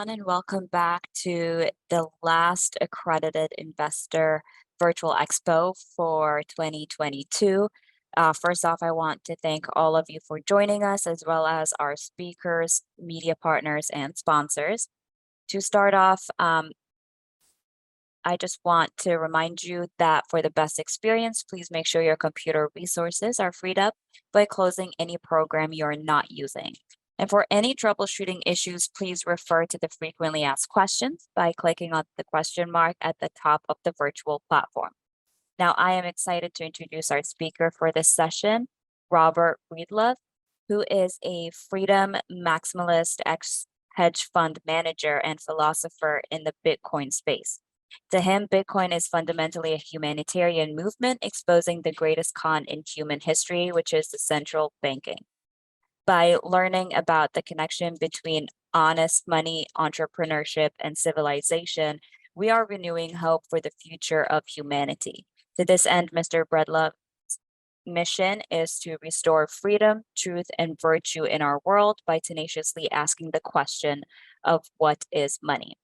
everyone, and welcome back to the last accredited investor virtual expo for 2022. First off, I want to thank all of you for joining us, as well as our speakers, media partners, and sponsors. To start off, I just want to remind you that for the best experience, please make sure your computer resources are freed up by closing any program you're not using. And for any troubleshooting issues, please refer to the frequently asked questions by clicking on the question mark at the top of the virtual platform. Now, I am excited to introduce our speaker for this session, Robert Breedlove, who is a freedom maximalist hedge fund manager and philosopher in the Bitcoin space. To him, Bitcoin is fundamentally a humanitarian movement exposing the greatest con in human history, which is the central banking. By learning about the connection between honest money, entrepreneurship, and civilization, we are renewing hope for the future of humanity. To this end, Mr. Breedlove's mission is to restore freedom, truth, and virtue in our world by tenaciously asking the question of what is money.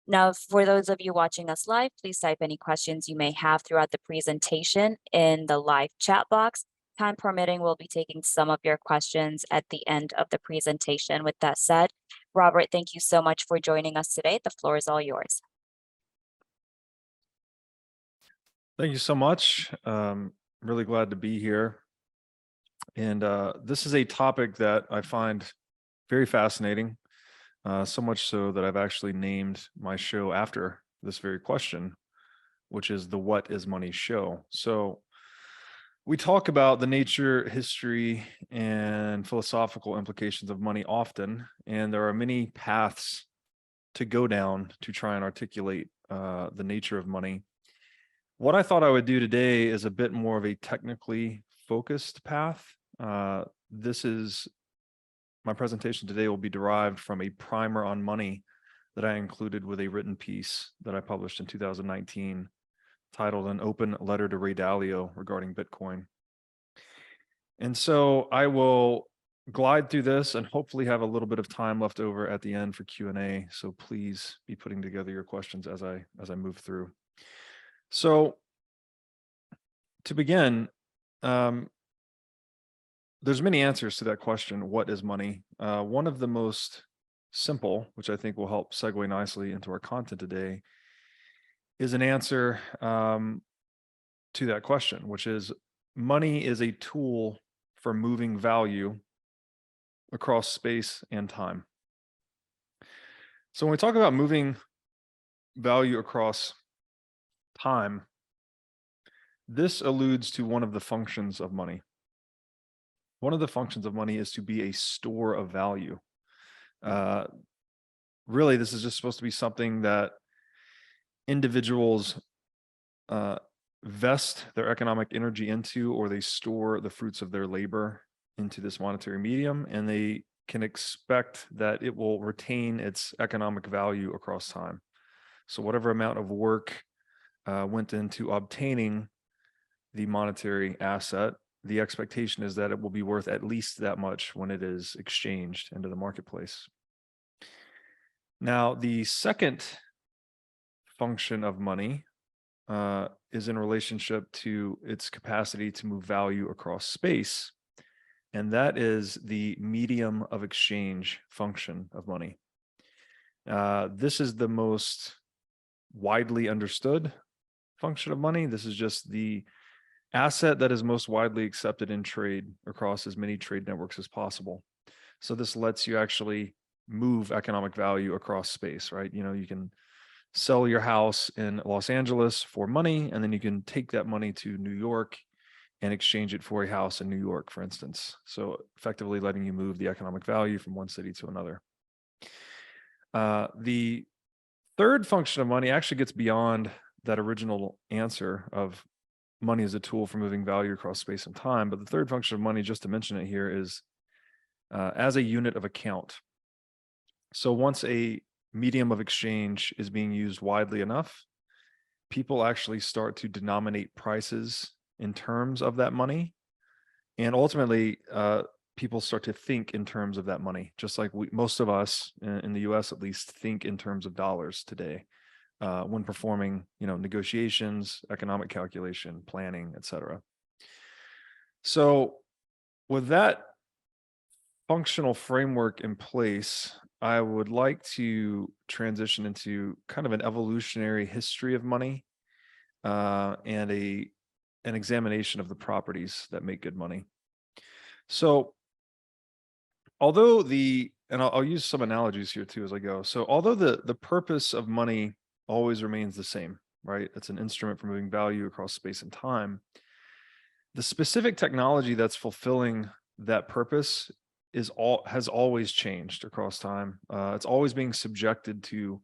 Now, for those of you watching us live, please type any questions you may have throughout the presentation in the live chat box. Time permitting, we'll be taking some of your questions at the end of the presentation. With that said, Robert, thank you so much for joining us today. The floor is all yours. Thank you so much. Really glad to be here. And this is a topic that I find very fascinating. So much so that I've actually named my show after this very question, which is the What is Money show. So we talk about the nature, history, and philosophical implications of money often, and there are many paths to go down to try and articulate the nature of money. What I thought I would do today is a bit more of a technically focused path. My presentation today will be derived from a primer on money that I included with a written piece that I published in 2019 titled An Open Letter to Ray Dalio regarding Bitcoin. And so I will glide through this and hopefully have a little bit of time left over at the end for Q&A. So please be putting together your questions as I move through. So to begin, there's many answers to that question, what is money? One of the most simple, which I think will help segue nicely into our content today, is an answer to that question, which is money is a tool for moving value across space and time. So when we talk about moving value across time, this alludes to one of the functions of money. One of the functions of money is to be a store of value. Really, this is just supposed to be something that individuals vest their economic energy into, or they store the fruits of their labor into this monetary medium, and they can expect that it will retain its economic value across time. So whatever amount of work went into obtaining the monetary asset, the expectation is that it will be worth at least that much when it is exchanged into the marketplace. Now, the second function of money is in relationship to its capacity to move value across space, and that is the medium of exchange function of money. This is the most widely understood function of money. This is just the asset that is most widely accepted in trade across as many trade networks as possible. So this lets you actually move economic value across space, right? You know, you can sell your house in Los Angeles for money, and then you can take that money to New York and exchange it for a house in New York, for instance. So effectively letting you move the economic value from one city to another. The third function of money actually gets beyond that original answer of money as a tool for moving value across space and time. But the third function of money, just to mention it here, is as a unit of account. So once a medium of exchange is being used widely enough, people actually start to denominate prices in terms of that money. And ultimately, people start to think in terms of that money, just like most of us in the US at least think in terms of dollars today when performing, negotiations, economic calculation, planning, etc. So with that functional framework in place, I would like to transition into kind of an evolutionary history of money and an examination of the properties that make good money. So although and I'll use some analogies here too as I go. So although the purpose of money always remains the same, right? It's an instrument for moving value across space and time. The specific technology that's fulfilling that purpose has always changed across time. It's always being subjected to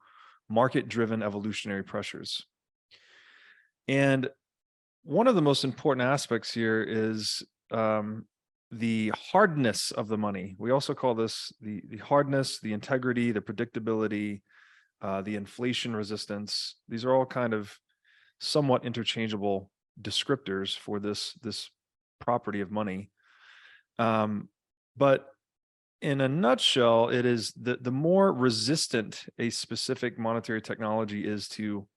market-driven evolutionary pressures. And one of the most important aspects here is the hardness of the money. We also call this the hardness, the integrity, the predictability, the inflation resistance. These are all kind of somewhat interchangeable descriptors for this property of money. But in a nutshell, it is the more resistant a specific monetary technology is to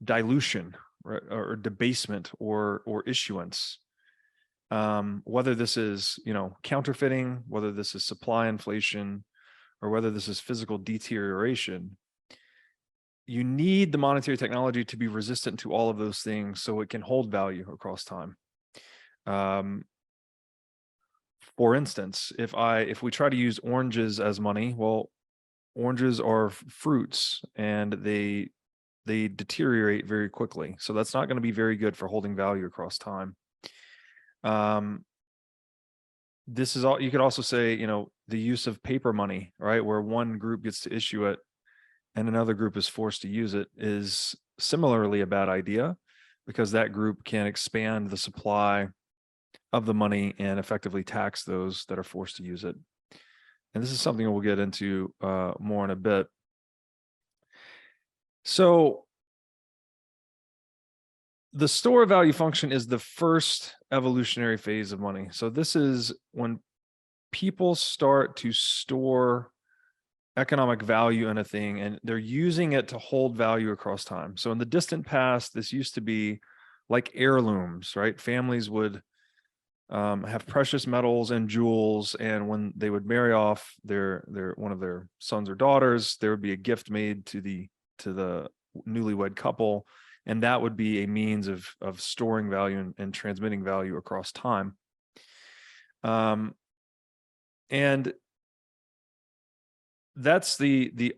dilution, right, or debasement or issuance. Whether this is, counterfeiting, whether this is supply inflation, or whether this is physical deterioration, you need the monetary technology to be resistant to all of those things so it can hold value across time. For instance, if we try to use oranges as money, well, oranges are fruits and they deteriorate very quickly. So that's not going to be very good for holding value across time. This is all you could also say, the use of paper money, right? Where one group gets to issue it and another group is forced to use it is similarly a bad idea because that group can expand the supply of the money and effectively tax those that are forced to use it. And this is something we'll get into more in a bit. So the store value function is the first evolutionary phase of money. So this is when people start to store economic value in a thing and they're using it to hold value across time. So in the distant past, this used to be like heirlooms, right? Families would have precious metals and jewels, and when they would marry off one of their sons or daughters, there would be a gift made to the newlywed couple, and that would be a means of storing value and transmitting value across time. And that's the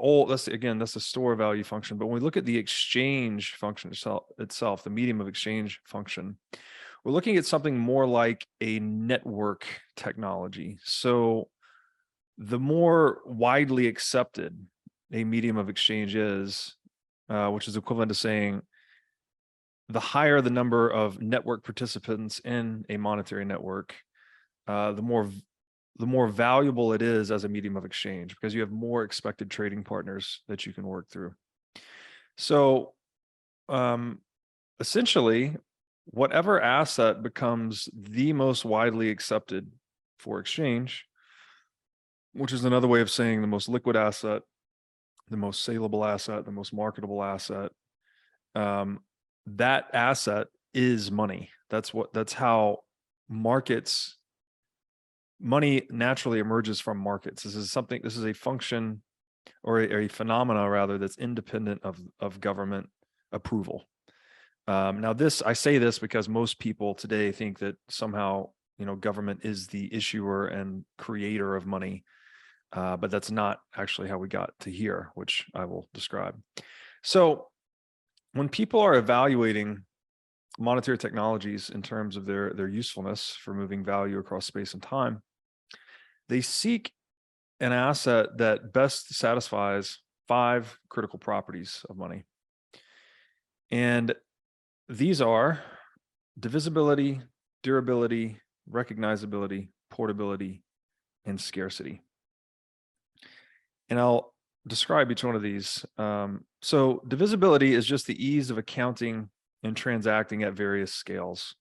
store value function. But when we look at the exchange function itself, the medium of exchange function, we're looking at something more like a network technology. So the more widely accepted a medium of exchange is, which is equivalent to saying the higher the number of network participants in a monetary network, the more valuable it is as a medium of exchange because you have more expected trading partners that you can work through. So essentially, whatever asset becomes the most widely accepted for exchange, which is another way of saying the most liquid asset, the most saleable asset, the most marketable asset, that asset is money. That's how money naturally emerges from markets. This is a function or a phenomena rather that's independent of government approval. Now I say this because most people today think that somehow, government is the issuer and creator of money. But that's not actually how we got to here, which I will describe. So when people are evaluating monetary technologies in terms of their usefulness for moving value across space and time, they seek an asset that best satisfies 5 critical properties of money. And these are divisibility, durability, recognizability, portability, and scarcity. And I'll describe each one of these. So divisibility is just the ease of accounting and transacting at various scales.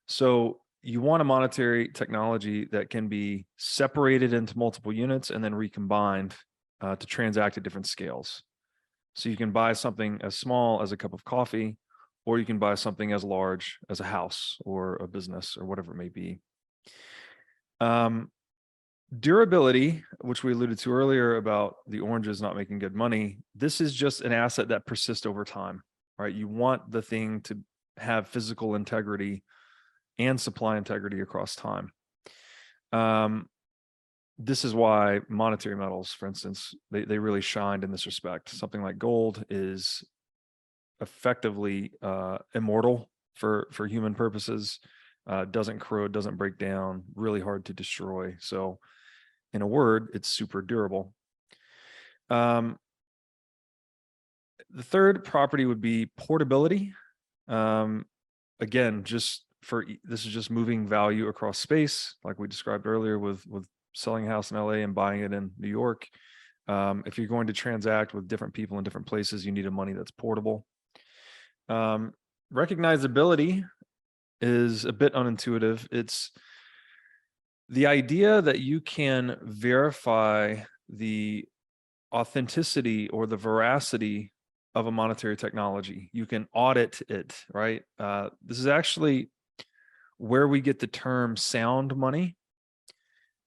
So you want a monetary technology that can be separated into multiple units and then recombined to transact at different scales. So you can buy something as small as a cup of coffee, or you can buy something as large as a house or a business or whatever it may be. Durability, which we alluded to earlier about the oranges not making good money, this is just an asset that persists over time, right? You want the thing to have physical integrity and supply integrity across time. This is why monetary metals, for instance, they really shined in this respect. Something like gold is effectively immortal for human purposes, doesn't corrode, doesn't break down, really hard to destroy. So in a word, it's super durable. The third property would be portability. Again, this is just moving value across space, like we described earlier with selling a house in LA and buying it in New York. If you're going to transact with different people in different places, you need a money that's portable. Recognizability is a bit unintuitive. It's the idea that you can verify the authenticity or the veracity of a monetary technology. You can audit it, right? This is actually where we get the term sound money.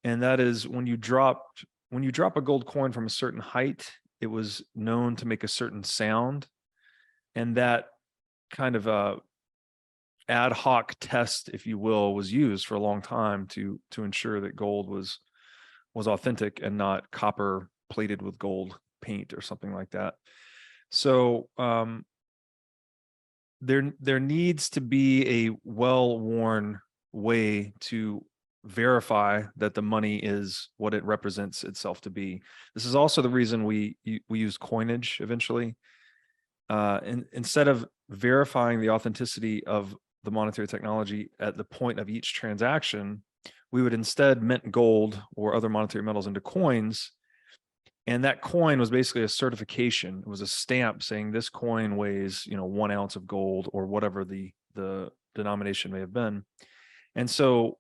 And that is when you drop a gold coin from a certain height, it was known to make a certain sound. And that kind of ad hoc test, if you will, was used for a long time to ensure that gold was authentic and not copper plated with gold paint or something like that. So there needs to be a well-worn way to verify that the money is what it represents itself to be. This is also the reason we use coinage eventually. And instead of verifying the authenticity of the monetary technology at the point of each transaction, we would instead mint gold or other monetary metals into coins. And that coin was basically a certification. It was a stamp saying this coin weighs, 1 ounce of gold or whatever the denomination may have been. And so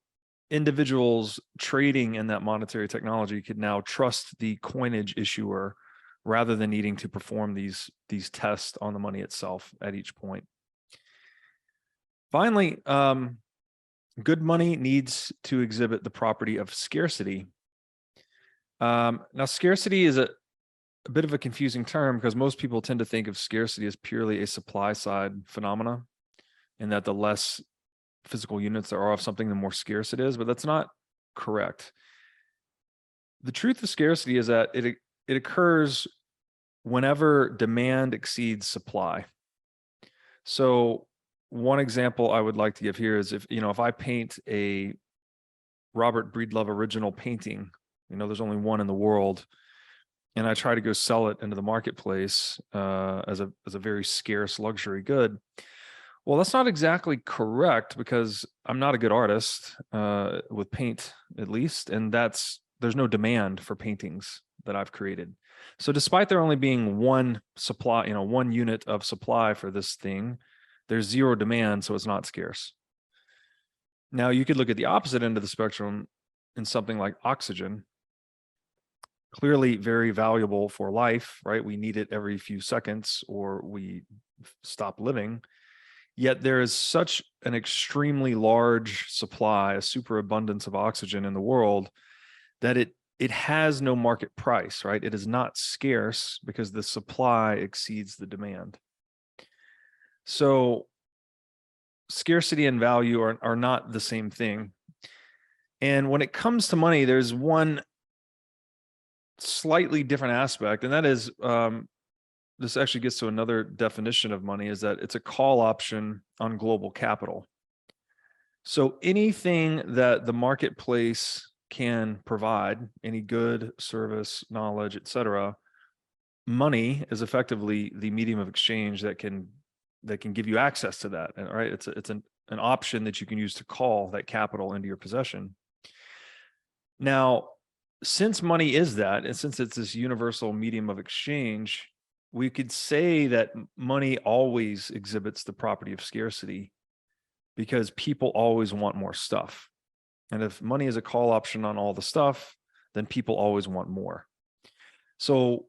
individuals trading in that monetary technology could now trust the coinage issuer rather than needing to perform these tests on the money itself at each point. Finally, good money needs to exhibit the property of scarcity. Now, scarcity is a bit of a confusing term because most people tend to think of scarcity as purely a supply side phenomena, and that the less physical units there are of something, the more scarce it is, but that's not correct. The truth of scarcity is that it occurs whenever demand exceeds supply. So one example I would like to give here is if I paint a Robert Breedlove original painting, there's only one in the world, and I try to go sell it into the marketplace as a very scarce luxury good. Well, that's not exactly correct because I'm not a good artist with paint, at least, and there's no demand for paintings that I've created. So despite there only being one supply, one unit of supply for this thing, there's zero demand, so it's not scarce. Now you could look at the opposite end of the spectrum in something like oxygen. Clearly very valuable for life, right? We need it every few seconds or we stop living. Yet there is such an extremely large supply, a superabundance of oxygen in the world that it has no market price, right? It is not scarce because the supply exceeds the demand. So scarcity and value are not the same thing. And when it comes to money, there's one slightly different aspect, and that is this actually gets to another definition of money, is that it's a call option on global capital. So anything that the marketplace can provide, any good, service, knowledge, etc., money is effectively the medium of exchange that can give you access to that. And right, it's an option that you can use to call that capital into your possession. Now, since money is that, and since it's this universal medium of exchange, we could say that money always exhibits the property of scarcity because people always want more stuff. And if money is a call option on all the stuff, then people always want more. So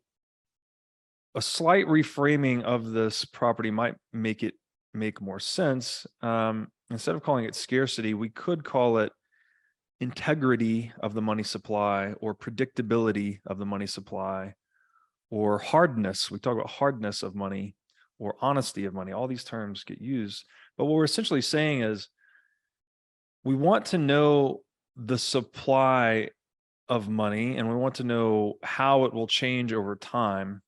a slight reframing of this property might make more sense. Instead of calling it scarcity, we could call it integrity of the money supply, or predictability of the money supply, or hardness. We talk about hardness of money or honesty of money. All these terms get used. But what we're essentially saying is we want to know the supply of money, and we want to know how it will change over time.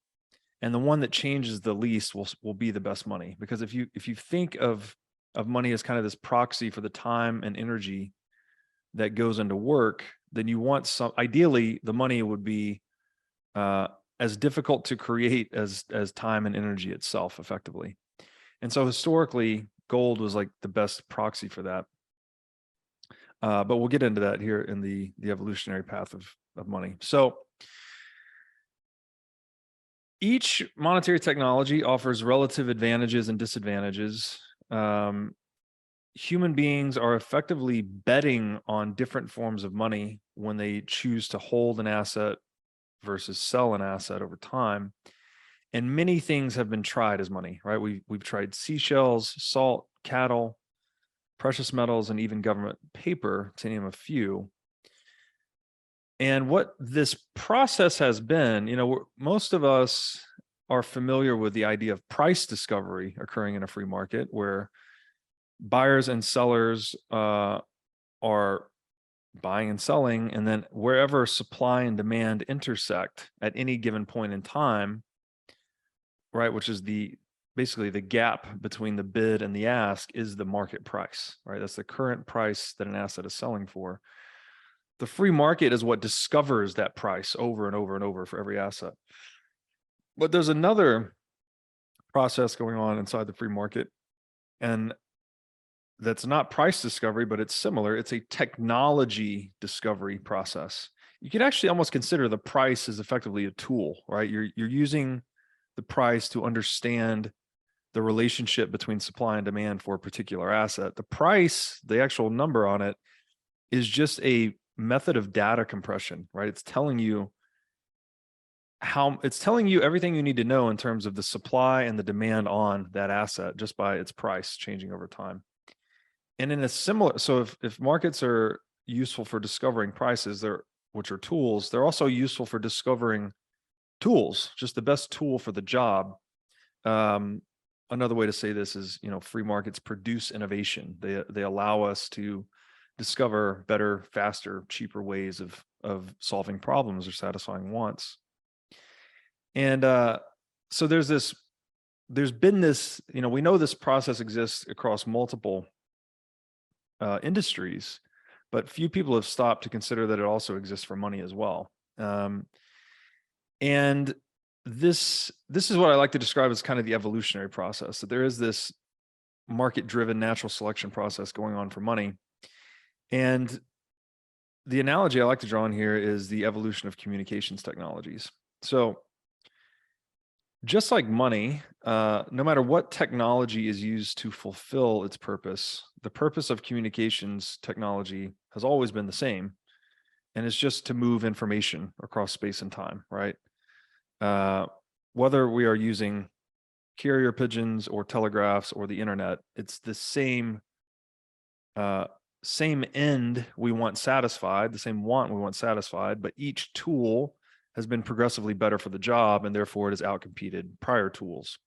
And the one that changes the least will be the best money. Because if you think of money as kind of this proxy for the time and energy that goes into work, then you want some, ideally the money would be as difficult to create as time and energy itself, effectively. And so historically, gold was like the best proxy for that. But we'll get into that here in the evolutionary path of money. So each monetary technology offers relative advantages and disadvantages. Human beings are effectively betting on different forms of money when they choose to hold an asset versus sell an asset over time. And many things have been tried as money, right? We've tried seashells, salt, cattle, precious metals, and even government paper, to name a few. And what this process has been, most of us are familiar with the idea of price discovery occurring in a free market, where buyers and sellers are buying and selling, and then wherever supply and demand intersect at any given point in time, right, which is basically the gap between the bid and the ask, is the market price, right? That's the current price that an asset is selling for. The free market is what discovers that price over and over and over for every asset. But there's another process going on inside the free market, and that's not price discovery, but it's similar. It's a technology discovery process. You could actually almost consider the price as effectively a tool, right? You're using the price to understand the relationship between supply and demand for a particular asset. The price, the actual number on it, is just a method of data compression, right? It's telling you everything you need to know in terms of the supply and the demand on that asset just by its price changing over time. And in a similar, so if markets are useful for discovering prices, which are tools, they're also useful for discovering tools, just the best tool for the job. Another way to say this is, free markets produce innovation. They allow us to discover better, faster, cheaper ways of solving problems or satisfying wants. And so there's been this, we know this process exists across multiple industries, but few people have stopped to consider that it also exists for money as well. And this is what I like to describe as kind of the evolutionary process. So there is this market-driven natural selection process going on for money. And the analogy I like to draw in here is the evolution of communications technologies. So just like money, no matter what technology is used to fulfill its purpose, the purpose of communications technology has always been the same, and it's just to move information across space and time, right? Whether we are using carrier pigeons or telegraphs or the internet, it's the same end we want satisfied, the same want we want satisfied, but each tool has been progressively better for the job, and therefore it has outcompeted prior tools.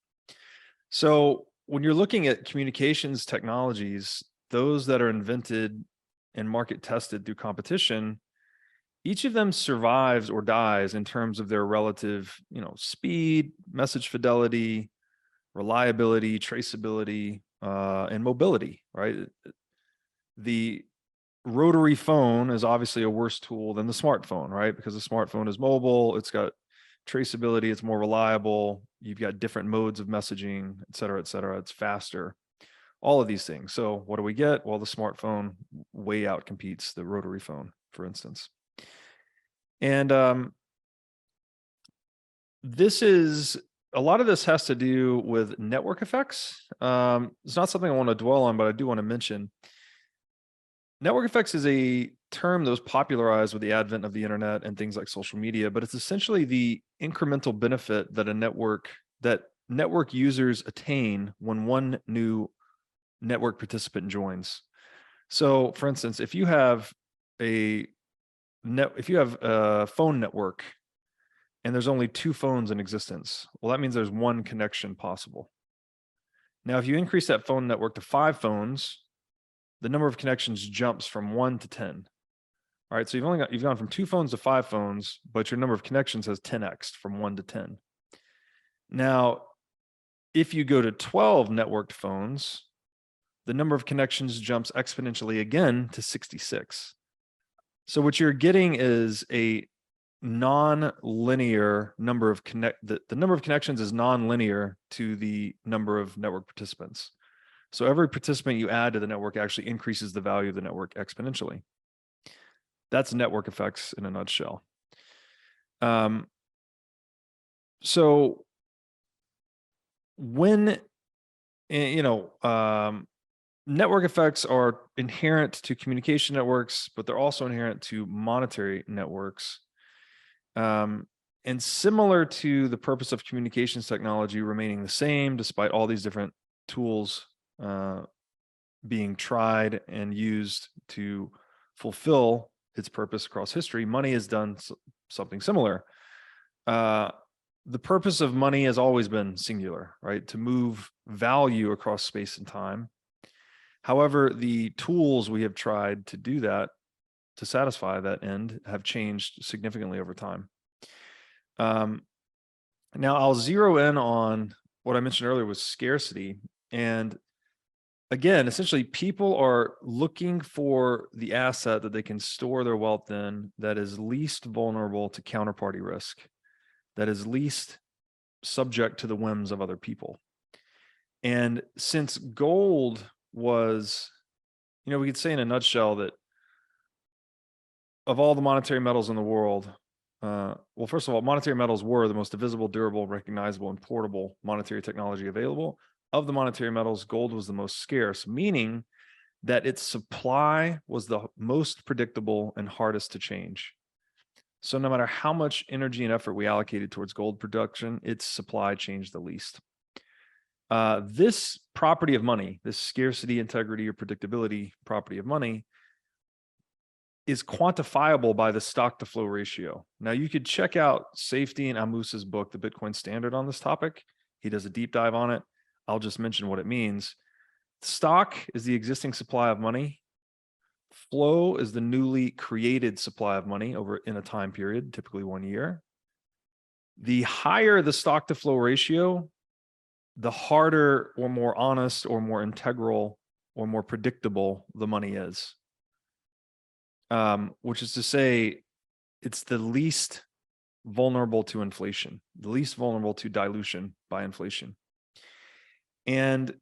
So when you're looking at communications technologies, those that are invented and market tested through competition, each of them survives or dies in terms of their relative, speed, message fidelity, reliability, traceability, and mobility, right? The rotary phone is obviously a worse tool than the smartphone, right? Because the smartphone is mobile, it's got traceability, it's more reliable, you've got different modes of messaging, et cetera, it's faster, all of these things. So what do we get? Well, the smartphone way outcompetes the rotary phone, for instance. And this is a lot of this has to do with network effects. It's not something I want to dwell on, but I do want to mention. Network effects is a term that was popularized with the advent of the internet and things like social media, but it's essentially the incremental benefit that network users attain when one new network participant joins. So, for instance, if you have a phone network and there's only 2 phones in existence, well, that means there's 1 connection possible. Now, if you increase that phone network to 5 phones, the number of connections jumps from 1 to 10. All right, so you've gone from 2 phones to 5 phones, but your number of connections has 10x from 1 to 10. Now, if you go to 12 networked phones, the number of connections jumps exponentially again to 66. So what you're getting is a non-linear number of the number of connections is non-linear to the number of network participants. So every participant you add to the network actually increases the value of the network exponentially. That's network effects in a nutshell. So when, network effects are inherent to communication networks, but they're also inherent to monetary networks. And similar to the purpose of communications technology remaining the same, despite all these different tools being tried and used to fulfill its purpose across history, money has done something similar. The purpose of money has always been singular, right? To move value across space and time. However, the tools we have tried to do that, to satisfy that end, have changed significantly over time. Now, I'll zero in on what I mentioned earlier with scarcity. And again, essentially, people are looking for the asset that they can store their wealth in that is least vulnerable to counterparty risk, that is least subject to the whims of other people. And since gold was, we could say in a nutshell that of all the monetary metals in the world, well, first of all, monetary metals were the most divisible, durable, recognizable, and portable monetary technology available. Of the monetary metals, gold was the most scarce, meaning that its supply was the most predictable and hardest to change. So no matter how much energy and effort we allocated towards gold production, its supply changed the least. This property of money, this scarcity, integrity, or predictability property of money, is quantifiable by the stock to flow ratio. Now, you could check out Safety and Amus's book, The Bitcoin Standard, on this topic. He does a deep dive on it. I'll just mention what it means. Stock is the existing supply of money. Flow is the newly created supply of money over in a time period, typically 1 year. The higher the stock to flow ratio, the harder or more honest or more integral or more predictable the money is. Which is to say, it's the least vulnerable to inflation, the least vulnerable to dilution by inflation. And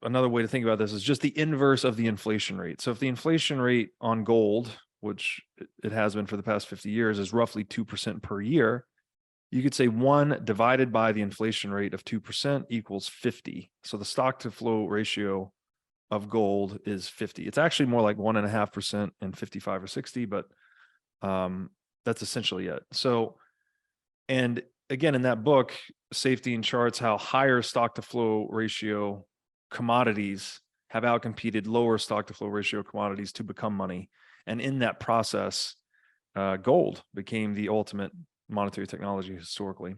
another way to think about this is just the inverse of the inflation rate. So if the inflation rate on gold, which it has been for the past 50 years, is roughly 2% per year, you could say 1 divided by the inflation rate of 2% equals 50. So the stock to flow ratio of gold is 50. It's actually more like 1.5% and 55 or 60, but that's essentially it. So, and again, in that book, Safety and charts how higher stock to flow ratio commodities have outcompeted lower stock to flow ratio commodities to become money. And in that process, gold became the ultimate monetary technology historically.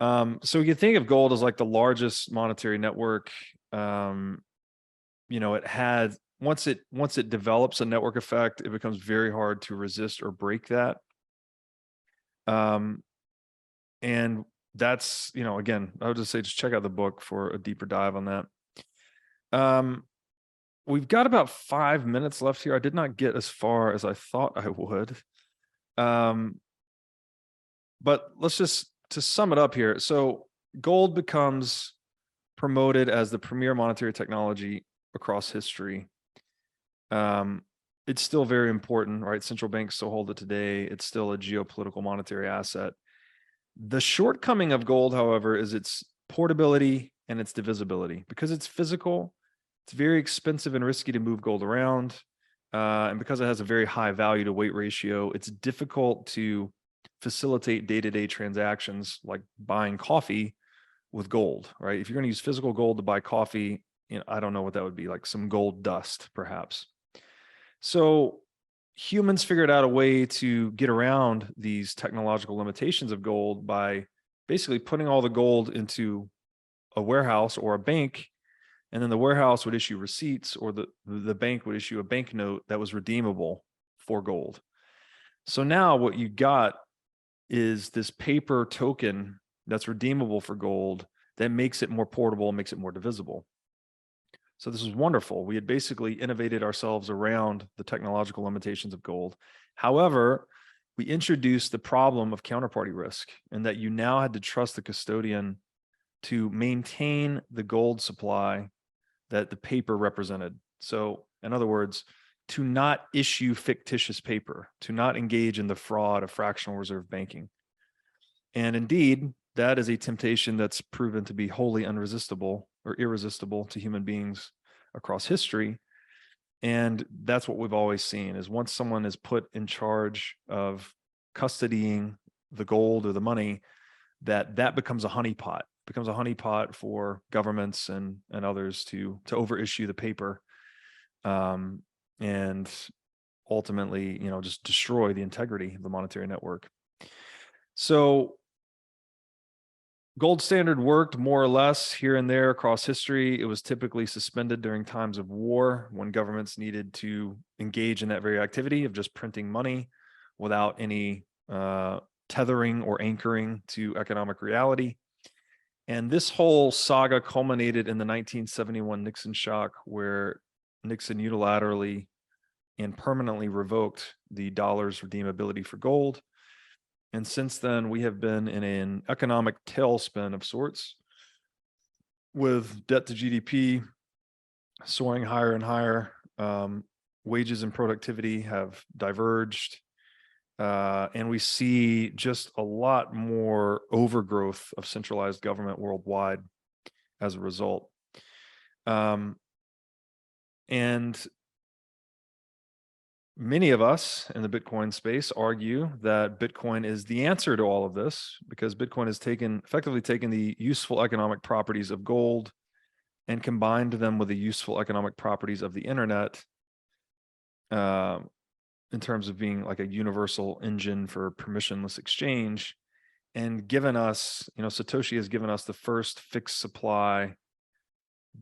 So you can think of gold as like the largest monetary network. It had, once it develops a network effect, it becomes very hard to resist or break that. And that's, again, I would just say, just check out the book for a deeper dive on that. We've got about 5 minutes left here. I did not get as far as I thought I would. But let's just, to sum it up here. So gold becomes promoted as the premier monetary technology across history. It's still very important, right? Central banks still hold it today. It's still a geopolitical monetary asset. The shortcoming of gold, however, is its portability and its divisibility. Because it's physical, it's very expensive and risky to move gold around. And because it has a very high value to weight ratio, it's difficult to facilitate day-to-day transactions like buying coffee with gold, right? If you're going to use physical gold to buy coffee, I don't know what that would be, like some gold dust, perhaps. So humans figured out a way to get around these technological limitations of gold by basically putting all the gold into a warehouse or a bank, and then the warehouse would issue receipts, or the bank would issue a banknote that was redeemable for gold. So now what you got is this paper token that's redeemable for gold that makes it more portable and makes it more divisible. So this was wonderful. We had basically innovated ourselves around the technological limitations of gold. However, we introduced the problem of counterparty risk, and that you now had to trust the custodian to maintain the gold supply that the paper represented. So in other words, to not issue fictitious paper, to not engage in the fraud of fractional reserve banking. And indeed, that is a temptation that's proven to be wholly unresistible or irresistible to human beings across history. And that's what we've always seen, is once someone is put in charge of custodying the gold or the money, that becomes a honeypot for governments and others to overissue the paper, and ultimately, just destroy the integrity of the monetary network. So gold standard worked more or less here and there across history. It was typically suspended during times of war, when governments needed to engage in that very activity of just printing money without any tethering or anchoring to economic reality. And this whole saga culminated in the 1971 Nixon shock, where Nixon unilaterally and permanently revoked the dollar's redeemability for gold. And since then, we have been in an economic tailspin of sorts, with debt to GDP soaring higher and higher. Wages and productivity have diverged. And we see just a lot more overgrowth of centralized government worldwide as a result. And many of us in the Bitcoin space argue that Bitcoin is the answer to all of this, because Bitcoin has effectively taken the useful economic properties of gold and combined them with the useful economic properties of the internet, in terms of being like a universal engine for permissionless exchange, and given us, Satoshi has given us the first fixed supply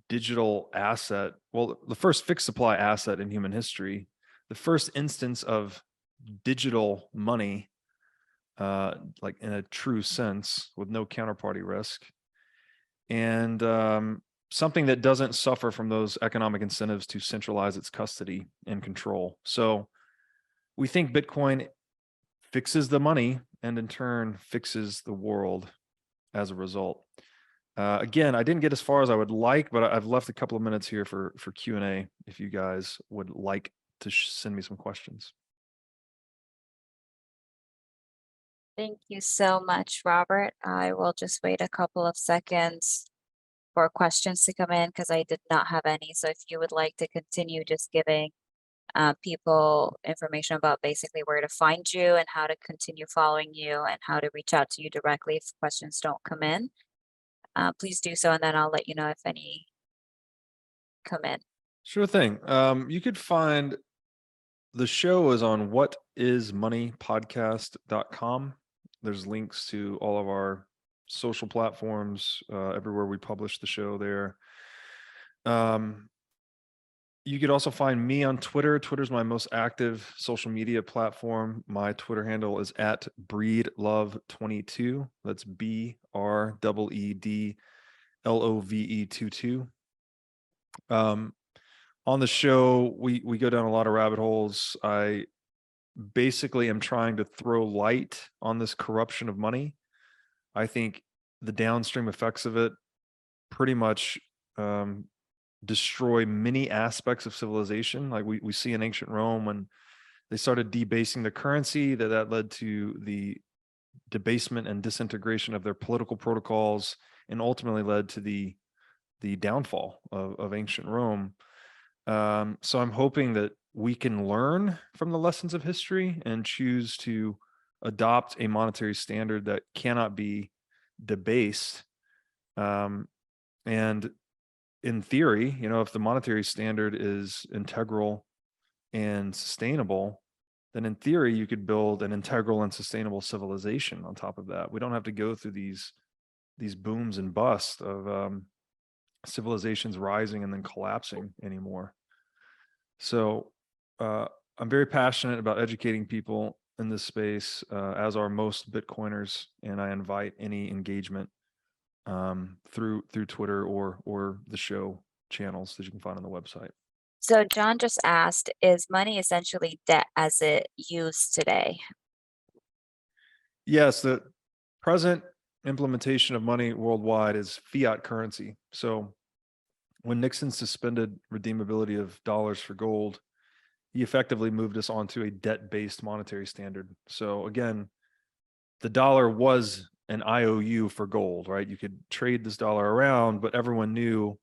digital asset, well, the first fixed supply asset in human history, the first instance of digital money, like in a true sense, with no counterparty risk, and something that doesn't suffer from those economic incentives to centralize its custody and control. So we think Bitcoin fixes the money, and in turn fixes the world as a result. Again, I didn't get as far as I would like, but I've left a couple of minutes here for Q&A if you guys would like to send me some questions. Thank you so much, Robert. I will just wait a couple of seconds for questions to come in, because I did not have any. So if you would like to continue just giving people information about basically where to find you and how to continue following you and how to reach out to you directly if questions don't come in, please do so, and then I'll let you know if any come in. Sure thing. You could find the show is on whatismoneypodcast.com. There's links to all of our social platforms, everywhere we publish the show there. You could also find me on Twitter. Twitter's my most active social media platform. My Twitter handle is at Breedlove22. That's BREEDLOVE22. On the show, we go down a lot of rabbit holes. I basically am trying to throw light on this corruption of money. I think the downstream effects of it pretty much destroy many aspects of civilization. Like we see in ancient Rome, when they started debasing the currency, that led to the debasement and disintegration of their political protocols, and ultimately led to the downfall of ancient Rome. So I'm hoping that we can learn from the lessons of history and choose to adopt a monetary standard that cannot be debased. And in theory, if the monetary standard is integral and sustainable, then in theory, you could build an integral and sustainable civilization on top of that. We don't have to go through these booms and busts of civilizations rising and then collapsing anymore. So I'm very passionate about educating people in this space, as are most Bitcoiners, and I invite any engagement through Twitter or the show channels that you can find on the website. So John just asked, is money essentially debt as it used today? Yes, the present implementation of money worldwide is fiat currency. So when Nixon suspended redeemability of dollars for gold, he effectively moved us onto a debt-based monetary standard. So again, the dollar was an IOU for gold, right? You could trade this dollar around, but everyone knew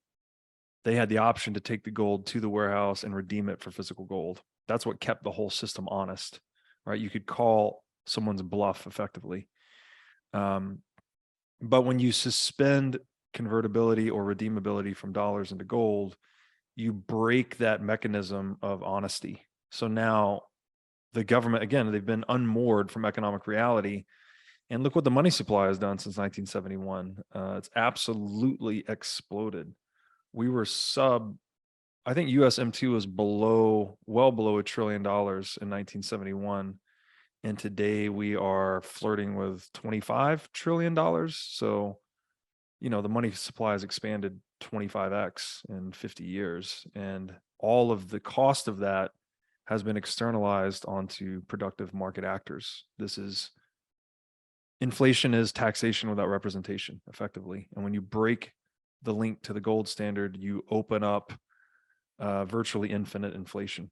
they had the option to take the gold to the warehouse and redeem it for physical gold. That's what kept the whole system honest, right? You could call someone's bluff effectively. But when you suspend convertibility or redeemability from dollars into gold, you break that mechanism of honesty. So now the government, again, they've been unmoored from economic reality. And look what the money supply has done since 1971. It's absolutely exploded. We were I think US M2 was well below $1 trillion in 1971. And today we are flirting with $25 trillion. So, the money supply has expanded 25x in 50 years. And all of the cost of that has been externalized onto productive market actors. Inflation is taxation without representation, effectively. And when you break the link to the gold standard, you open up virtually infinite inflation.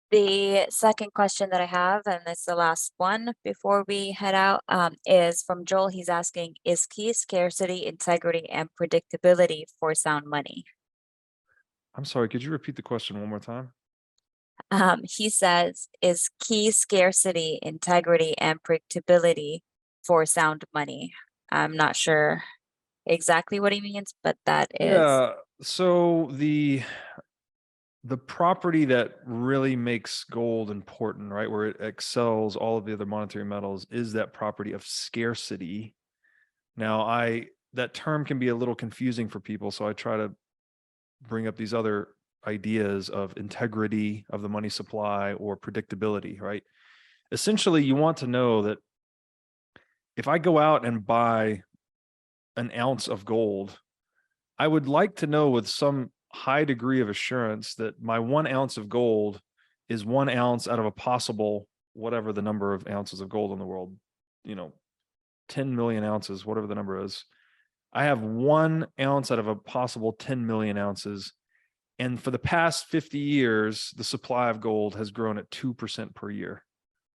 The second question that I have, and it's the last one before we head out, is from Joel. He's asking, is key scarcity, integrity, and predictability for sound money? I'm sorry, could you repeat the question one more time? He says, is key scarcity, integrity, and predictability for sound money? I'm not sure exactly what he means, but that is. Yeah. So the property that really makes gold important, right, where it excels all of the other monetary metals, is that property of scarcity. Now, that term can be a little confusing for people, so I try to bring up these other ideas of integrity of the money supply or predictability, right? Essentially, you want to know that if I go out and buy an ounce of gold, I would like to know with some high degree of assurance that my 1 ounce of gold is 1 ounce out of a possible, whatever the number of ounces of gold in the world, 10 million ounces, whatever the number is. I have 1 ounce out of a possible 10 million ounces. And for the past 50 years, the supply of gold has grown at 2% per year,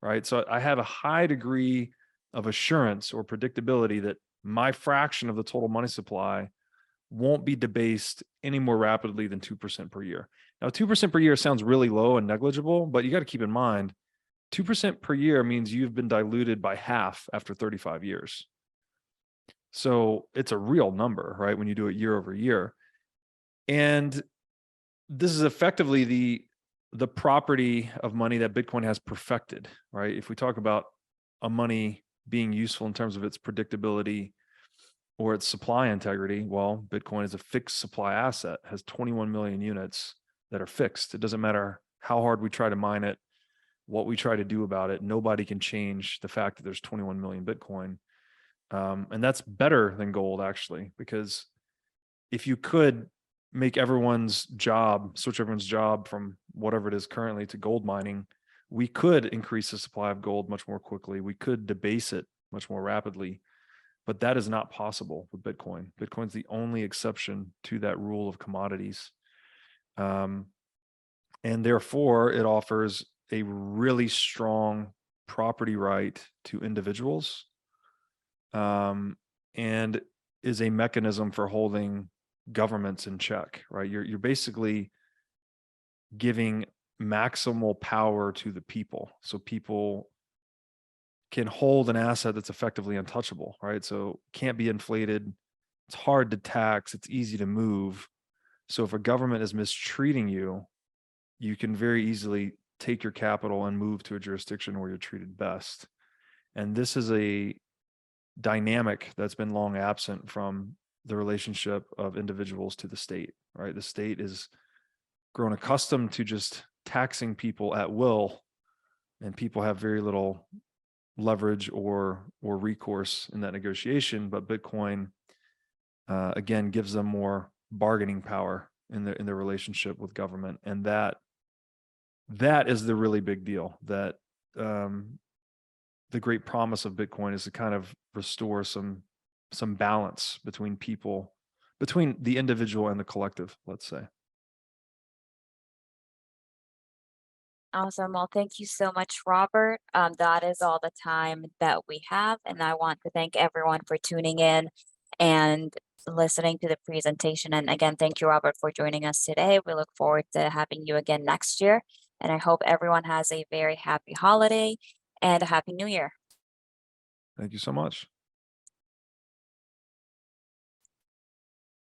right? So I have a high degree of assurance or predictability that my fraction of the total money supply won't be debased any more rapidly than 2% per year. Now, 2% per year sounds really low and negligible, but you got to keep in mind, 2% per year means you've been diluted by half after 35 years. So it's a real number, right? When you do it year over year. And this is effectively the property of money that Bitcoin has perfected, right? If we talk about a money being useful in terms of its predictability or its supply integrity, well, Bitcoin is a fixed supply asset, has 21 million units that are fixed. It doesn't matter how hard we try to mine it, what we try to do about it. Nobody can change the fact that there's 21 million Bitcoin. And that's better than gold, actually, because if you could switch everyone's job from whatever it is currently to gold mining, we could increase the supply of gold much more quickly. We could debase it much more rapidly, but that is not possible with Bitcoin. Bitcoin's the only exception to that rule of commodities. And therefore it offers a really strong property right to individuals, and is a mechanism for holding governments in check, right? You're basically giving maximal power to the people. So people can hold an asset that's effectively untouchable, right? So can't be inflated. It's hard to tax. It's easy to move. So if a government is mistreating you, you can very easily take your capital and move to a jurisdiction where you're treated best. And this is a dynamic that's been long absent from the relationship of individuals to the state, right? The state is grown accustomed to just taxing people at will, and people have very little leverage or recourse in that negotiation. But Bitcoin, again, gives them more bargaining power in their relationship with government, and that is the really big deal. That the great promise of Bitcoin is to kind of restore some balance between people, between the individual and the collective, let's say. Awesome. Well, thank you so much, Robert. That is all the time that we have. And I want to thank everyone for tuning in and listening to the presentation. And again, thank you, Robert, for joining us today. We look forward to having you again next year. And I hope everyone has a very happy holiday and a happy new year. Thank you so much.